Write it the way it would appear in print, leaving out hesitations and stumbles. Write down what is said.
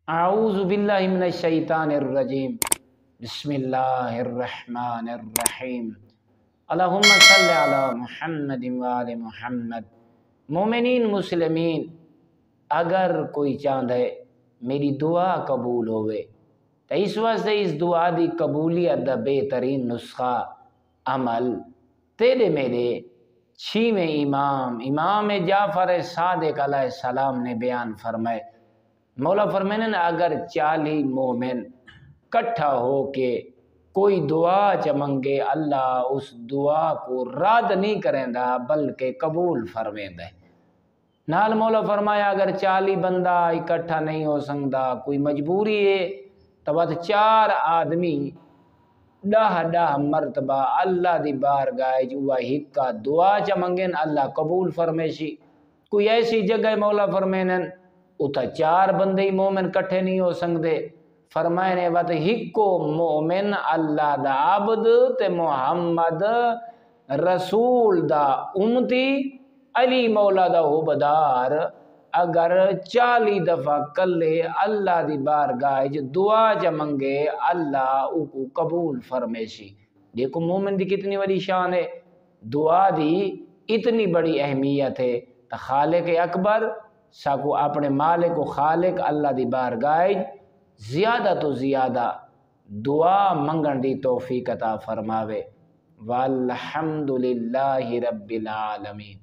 اعوذ باللہ من الشیطان الرجیم بسم اللہ الرحمن الرحیم اللہم صلی علی محمد وآل محمد۔ مومنین مسلمین، اگر کوئی چاند ہے میری دعا قبول ہوئے تو اس واسطے اس دعا دی قبولیت دا بہترین نسخہ عمل تیرے میرے چھویں امام جعفر صادق علیہ السلام نے بیان فرمائے۔ مولا فرمائے اگر 40 مومن کٹھا ہو کے کوئی دعا چمنگے، اللہ اس دعا کو رد نہیں کریں دا بلکہ قبول فرمائیں دا۔ نال مولا فرمایا اگر 40 بندہ اکٹھا نہیں ہو سکتا، کوئی مجبوری ہے تو بات 4 آدمی 10 مرتبہ اللہ دی بارگاہ جوا ہکا دعا چمنگن اللہ قبول فرمیشی۔ کوئی ایسی جگہ مولا فرمائن اتھا 4 بندے مومن کٹھے نہیں ہو سکتے، فرمائنے وقت ہکو مومن اللہ دا عبد تے محمد رسول دا امتی علی مولا دا حبدار اگر 40 دفعہ کلے اللہ دی بارگاہ دعا چمنگے اللہ او کو قبول فرمیشی۔ دیکھو مومن دی کتنی بڑی شان ہے، دعا دی اتنی بڑی اہمیت ہے۔ تو خالق اکبر ساکو اپنے مالک و خالق اللہ دی بارگاہ زیادہ تو زیادہ دعا منگن دی توفیق عطا فرماوے۔ والحمدللہ رب العالمین۔